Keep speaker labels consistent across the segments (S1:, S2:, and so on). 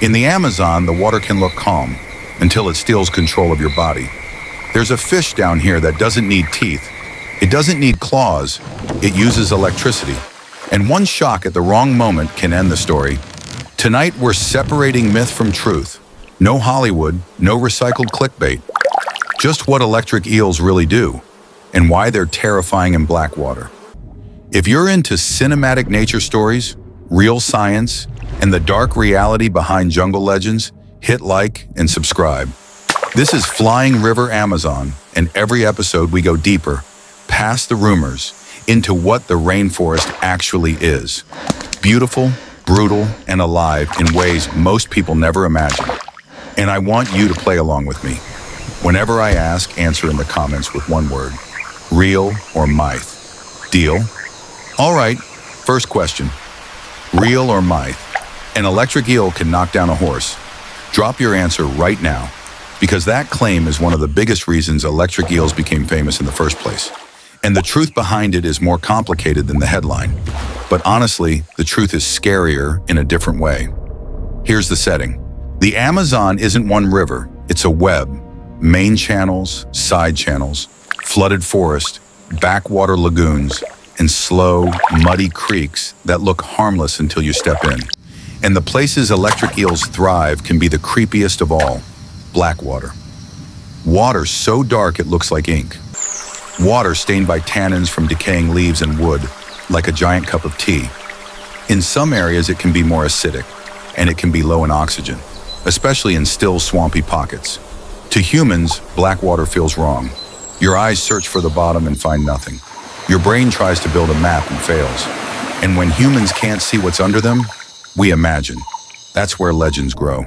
S1: In the Amazon, the water can look calm until it steals control of your body. There's a fish down here that doesn't need teeth. It doesn't need claws. It uses electricity. And one shock at the wrong moment can end the story. Tonight, we're separating myth from truth. No Hollywood, no recycled clickbait. Just what electric eels really do and why they're terrifying in black water. If you're into cinematic nature stories, real science, and the dark reality behind jungle legends, hit like and subscribe. This is Flying River Amazon, and every episode we go deeper, past the rumors, into what the rainforest actually is. Beautiful, brutal, and alive in ways most people never imagine. And I want you to play along with me. Whenever I ask, answer in the comments with one word: real or myth. Deal? All right, first question. Real or myth? An electric eel can knock down a horse. Drop your answer right now, because that claim is one of the biggest reasons electric eels became famous in the first place. And the truth behind it is more complicated than the headline. But honestly, the truth is scarier in a different way. Here's the setting. The Amazon isn't one river, it's a web. Main channels, side channels, flooded forest, backwater lagoons, and slow, muddy creeks that look harmless until you step in. And the places electric eels thrive can be the creepiest of all: black water. Water so dark it looks like ink. Water stained by tannins from decaying leaves and wood, like a giant cup of tea. In some areas it can be more acidic, and it can be low in oxygen, especially in still, swampy pockets. To humans, black water feels wrong. Your eyes search for the bottom and find nothing. Your brain tries to build a map and fails. And when humans can't see what's under them, we imagine. That's where legends grow.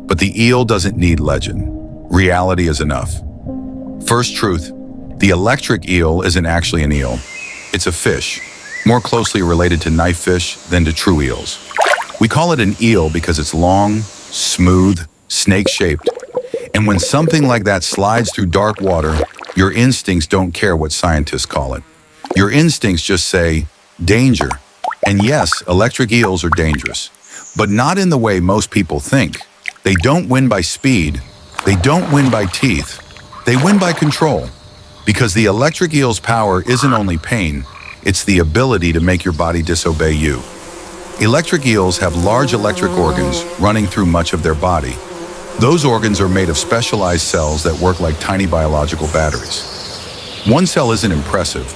S1: But the eel doesn't need legend. Reality is enough. First truth, the electric eel isn't actually an eel. It's a fish, more closely related to knife fish than to true eels. We call it an eel because it's long, smooth, snake-shaped. And when something like that slides through dark water, your instincts don't care what scientists call it. Your instincts just say, danger. And yes, electric eels are dangerous, but not in the way most people think. They don't win by speed. They don't win by teeth. They win by control. Because the electric eel's power isn't only pain, it's the ability to make your body disobey you. Electric eels have large electric organs running through much of their body. Those organs are made of specialized cells that work like tiny biological batteries. One cell isn't impressive,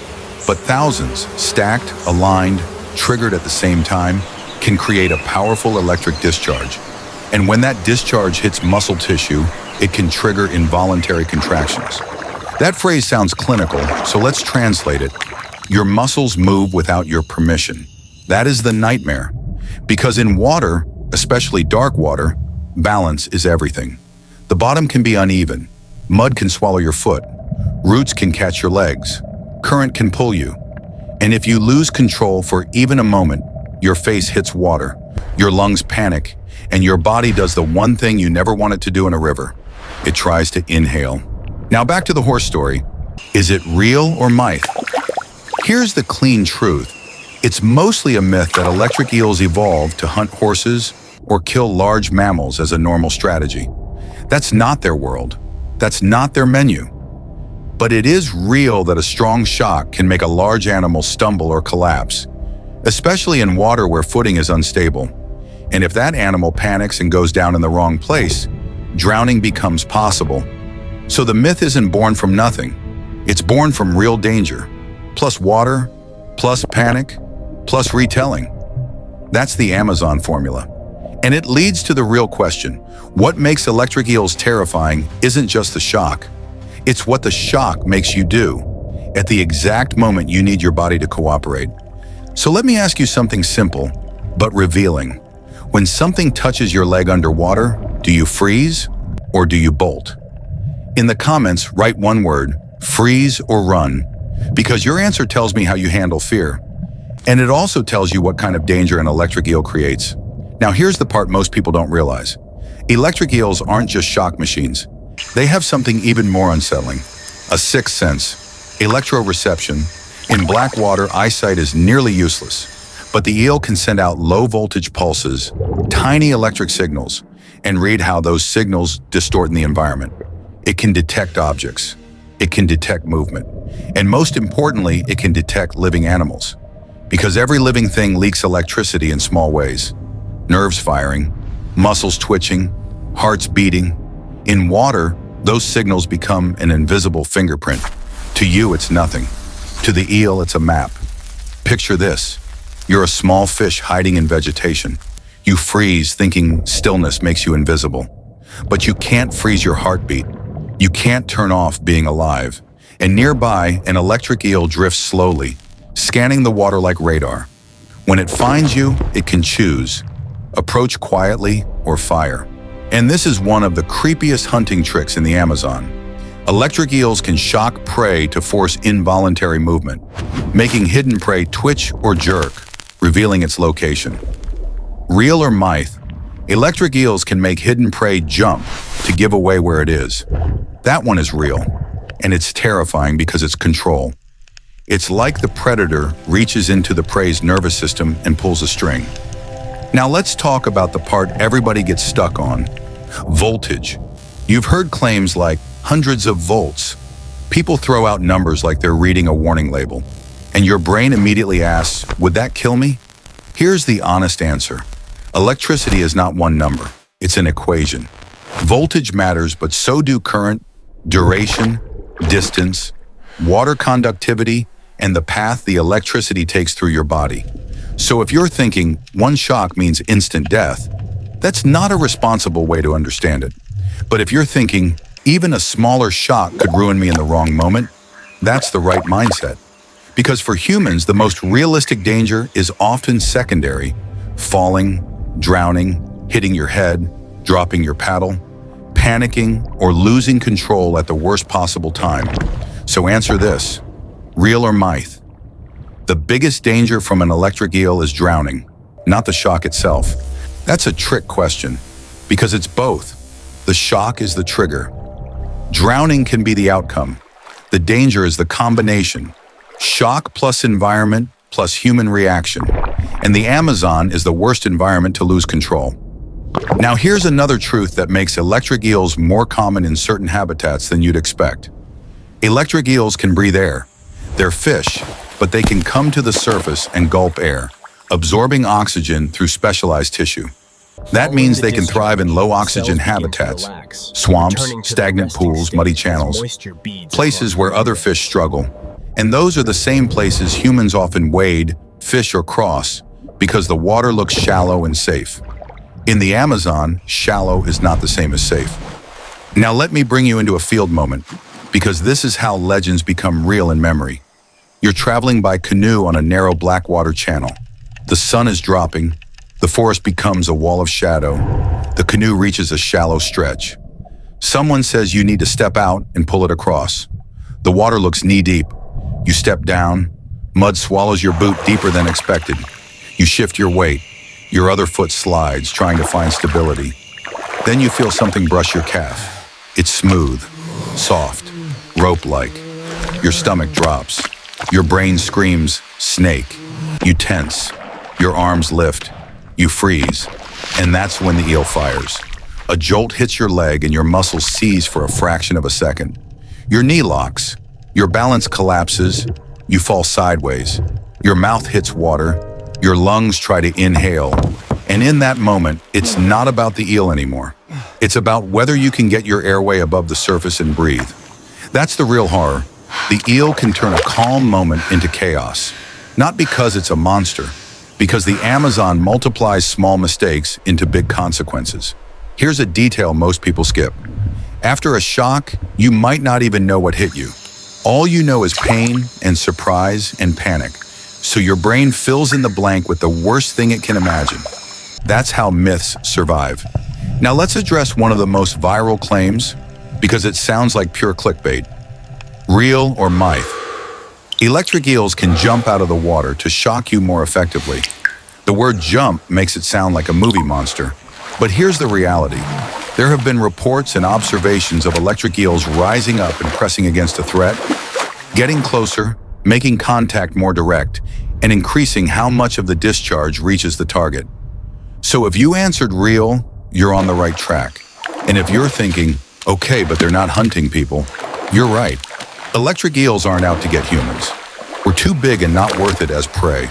S1: but thousands, stacked, aligned, triggered at the same time, can create a powerful electric discharge. And when that discharge hits muscle tissue, it can trigger involuntary contractions. That phrase sounds clinical, so let's translate it. Your muscles move without your permission. That is the nightmare. Because in water, especially dark water, balance is everything. The bottom can be uneven. Mud can swallow your foot. Roots can catch your legs. Current can pull you. And if you lose control for even a moment, your face hits water, your lungs panic, and your body does the one thing you never wanted to do in a river. It tries to inhale. Now back to the horse story. Is it real or myth? Here's the clean truth. It's mostly a myth that electric eels evolved to hunt horses or kill large mammals as a normal strategy. That's not their world. That's not their menu. But it is real that a strong shock can make a large animal stumble or collapse, especially in water where footing is unstable. And if that animal panics and goes down in the wrong place, drowning becomes possible. So the myth isn't born from nothing. It's born from real danger, plus water, plus panic, plus retelling. That's the Amazon formula. And it leads to the real question. What makes electric eels terrifying isn't just the shock. It's what the shock makes you do at the exact moment you need your body to cooperate. So let me ask you something simple, but revealing. When something touches your leg underwater, do you freeze or do you bolt? In the comments, write one word: freeze or run, because your answer tells me how you handle fear. And it also tells you what kind of danger an electric eel creates. Now here's the part most people don't realize. Electric eels aren't just shock machines. They have something even more unsettling: a sixth sense, electroreception. In black water, eyesight is nearly useless. But the eel can send out low-voltage pulses, tiny electric signals, and read how those signals distort the environment. It can detect objects. It can detect movement. And most importantly, it can detect living animals. Because every living thing leaks electricity in small ways. Nerves firing, muscles twitching, hearts beating. In water, those signals become an invisible fingerprint. To you, it's nothing. To the eel, it's a map. Picture this. You're a small fish hiding in vegetation. You freeze thinking stillness makes you invisible. But you can't freeze your heartbeat. You can't turn off being alive. And nearby, an electric eel drifts slowly, scanning the water like radar. When it finds you, it can choose. Approach quietly or fire. And this is one of the creepiest hunting tricks in the Amazon. Electric eels can shock prey to force involuntary movement, making hidden prey twitch or jerk, revealing its location. Real or myth, electric eels can make hidden prey jump to give away where it is. That one is real, and it's terrifying because it's control. It's like the predator reaches into the prey's nervous system and pulls a string. Now let's talk about the part everybody gets stuck on, voltage. You've heard claims like hundreds of volts. People throw out numbers like they're reading a warning label, and your brain immediately asks, would that kill me? Here's the honest answer. Electricity is not one number, it's an equation. Voltage matters, but so do current, duration, distance, water conductivity, and the path the electricity takes through your body. So if you're thinking one shock means instant death, that's not a responsible way to understand it. But if you're thinking even a smaller shock could ruin me in the wrong moment, that's the right mindset. Because for humans, the most realistic danger is often secondary: falling, drowning, hitting your head, dropping your paddle, panicking, or losing control at the worst possible time. So answer this, real or myth? The biggest danger from an electric eel is drowning, not the shock itself. That's a trick question, because it's both. The shock is the trigger. Drowning can be the outcome. The danger is the combination. Shock plus environment plus human reaction. And the Amazon is the worst environment to lose control. Now here's another truth that makes electric eels more common in certain habitats than you'd expect. Electric eels can breathe air. They're fish, but they can come to the surface and gulp air, absorbing oxygen through specialized tissue. That means they can thrive in low-oxygen habitats, swamps, stagnant pools, muddy channels, places where other fish struggle. And those are the same places humans often wade, fish, or cross because the water looks shallow and safe. In the Amazon, shallow is not the same as safe. Now let me bring you into a field moment, because this is how legends become real in memory. You're traveling by canoe on a narrow blackwater channel. The sun is dropping. The forest becomes a wall of shadow. The canoe reaches a shallow stretch. Someone says you need to step out and pull it across. The water looks knee-deep. You step down. Mud swallows your boot deeper than expected. You shift your weight. Your other foot slides, trying to find stability. Then you feel something brush your calf. It's smooth, soft, rope-like. Your stomach drops. Your brain screams, snake. You tense. Your arms lift. You freeze, and that's when the eel fires. A jolt hits your leg and your muscles seize for a fraction of a second. Your knee locks, your balance collapses, you fall sideways. Your mouth hits water, your lungs try to inhale, and in that moment, it's not about the eel anymore. It's about whether you can get your airway above the surface and breathe. That's the real horror. The eel can turn a calm moment into chaos, not because it's a monster, because the Amazon multiplies small mistakes into big consequences. Here's a detail most people skip. After a shock, you might not even know what hit you. All you know is pain and surprise and panic. So your brain fills in the blank with the worst thing it can imagine. That's how myths survive. Now let's address one of the most viral claims, because it sounds like pure clickbait. Real or myth? Electric eels can jump out of the water to shock you more effectively. The word jump makes it sound like a movie monster. But here's the reality. There have been reports and observations of electric eels rising up and pressing against a threat, getting closer, making contact more direct, and increasing how much of the discharge reaches the target. So if you answered real, you're on the right track. And if you're thinking, okay, but they're not hunting people, you're right. Electric eels aren't out to get humans. We're too big and not worth it as prey.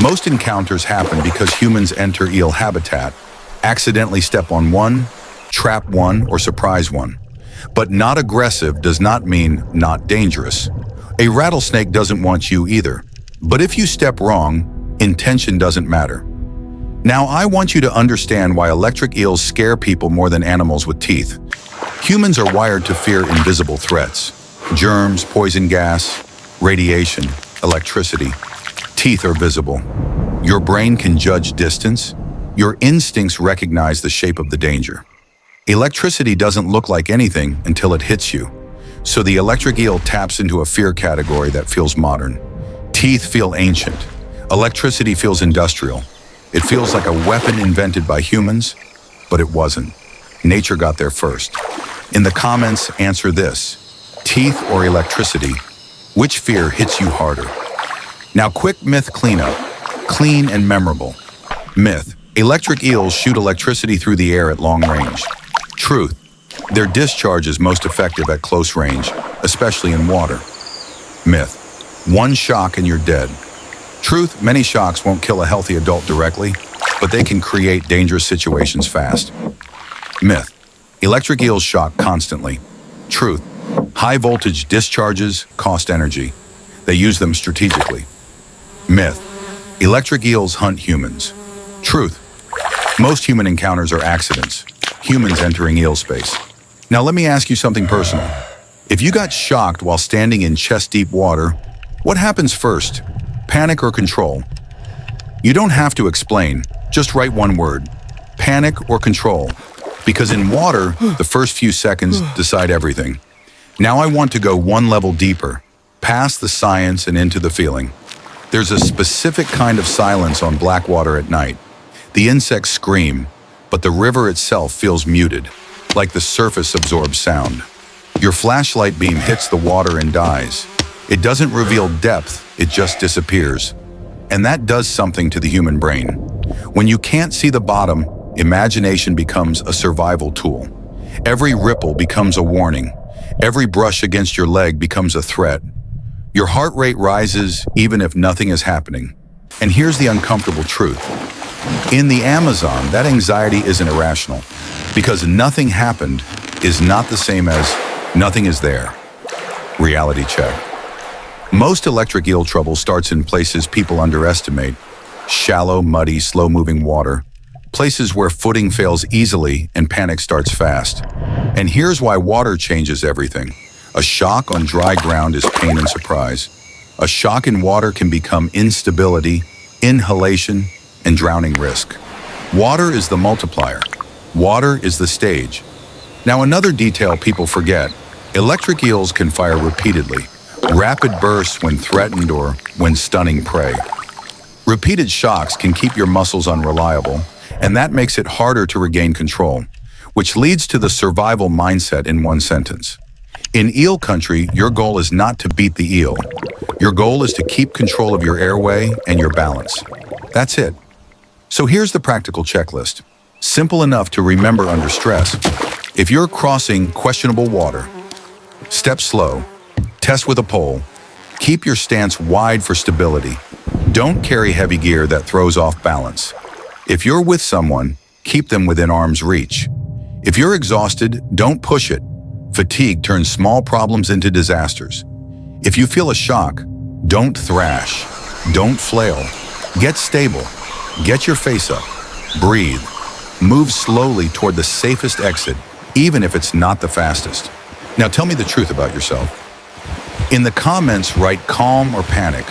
S1: Most encounters happen because humans enter eel habitat, accidentally step on one, trap one, or surprise one. But not aggressive does not mean not dangerous. A rattlesnake doesn't want you either. But if you step wrong, intention doesn't matter. Now I want you to understand why electric eels scare people more than animals with teeth. Humans are wired to fear invisible threats. Germs, poison gas, radiation, electricity. Teeth are visible. Your brain can judge distance. Your instincts recognize the shape of the danger. Electricity doesn't look like anything until it hits you. So the electric eel taps into a fear category that feels modern. Teeth feel ancient. Electricity feels industrial. It feels like a weapon invented by humans, but it wasn't. Nature got there first. In the comments, answer this: teeth or electricity? Which fear hits you harder? Now, quick myth cleanup. Clean and memorable. Myth: electric eels shoot electricity through the air at long range. Truth: their discharge is most effective at close range, especially in water. Myth: one shock and you're dead. Truth: many shocks won't kill a healthy adult directly, but they can create dangerous situations fast. Myth: electric eels shock constantly. Truth: high voltage discharges cost energy. They use them strategically. Myth: electric eels hunt humans. Truth: most human encounters are accidents. Humans entering eel space. Now let me ask you something personal. If you got shocked while standing in chest-deep water, what happens first? Panic or control? You don't have to explain, just write one word: panic or control. Because in water, the first few seconds decide everything. Now I want to go one level deeper, past the science and into the feeling. There's a specific kind of silence on black water at night. The insects scream, but the river itself feels muted, like the surface absorbs sound. Your flashlight beam hits the water and dies. It doesn't reveal depth, it just disappears. And that does something to the human brain. When you can't see the bottom, imagination becomes a survival tool. Every ripple becomes a warning. Every brush against your leg becomes a threat. Your heart rate rises even if nothing is happening. And here's the uncomfortable truth. In the Amazon, that anxiety isn't irrational, because nothing happened is not the same as nothing is there. Reality check. Most electric eel trouble starts in places people underestimate: shallow, muddy, slow-moving water, places where footing fails easily and panic starts fast. And here's why water changes everything. A shock on dry ground is pain and surprise. A shock in water can become instability, inhalation, and drowning risk. Water is the multiplier. Water is the stage. Now, another detail people forget: electric eels can fire repeatedly, rapid bursts when threatened or when stunning prey. Repeated shocks can keep your muscles unreliable, and that makes it harder to regain control, which leads to the survival mindset in one sentence. In eel country, your goal is not to beat the eel. Your goal is to keep control of your airway and your balance. That's it. So here's the practical checklist. Simple enough to remember under stress. If you're crossing questionable water, step slow, test with a pole, keep your stance wide for stability. Don't carry heavy gear that throws off balance. If you're with someone, keep them within arm's reach. If you're exhausted, don't push it. Fatigue turns small problems into disasters. If you feel a shock, don't thrash, don't flail. Get stable, get your face up, breathe. Move slowly toward the safest exit, even if it's not the fastest. Now tell me the truth about yourself. In the comments, write calm or panic.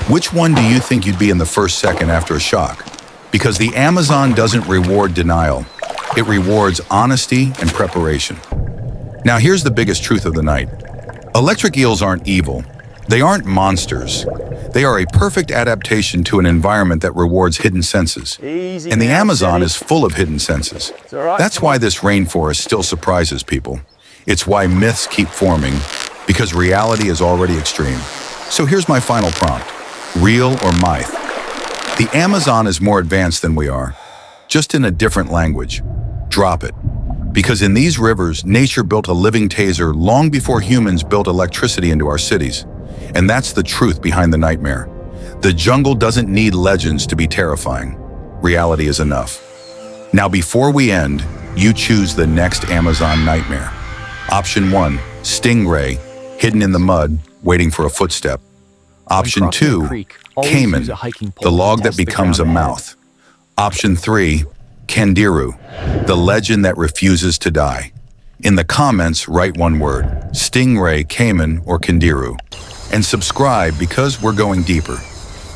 S1: Which one do you think you'd be in the first second after a shock? Because the Amazon doesn't reward denial. It rewards honesty and preparation. Now here's the biggest truth of the night. Electric eels aren't evil. They aren't monsters. They are a perfect adaptation to an environment that rewards hidden senses. And the Amazon is full of hidden senses. That's why this rainforest still surprises people. It's why myths keep forming, because reality is already extreme. So here's my final prompt. Real or myth? The Amazon is more advanced than we are, just in a different language. Drop it. Because in these rivers, nature built a living taser long before humans built electricity into our cities. And that's the truth behind the nightmare. The jungle doesn't need legends to be terrifying. Reality is enough. Now, before we end, you choose the next Amazon nightmare. Option 1, Stingray, hidden in the mud, waiting for a footstep. Option 2, Caiman, the log that becomes a mouth. Option 3, Candiru, the legend that refuses to die. In the comments, write one word: Stingray, Caiman, or Candiru. And subscribe, because we're going deeper.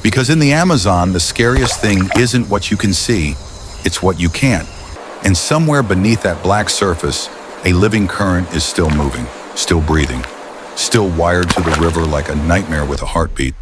S1: Because in the Amazon, the scariest thing isn't what you can see, it's what you can't. And somewhere beneath that black surface, a living current is still moving, still breathing, still wired to the river like a nightmare with a heartbeat.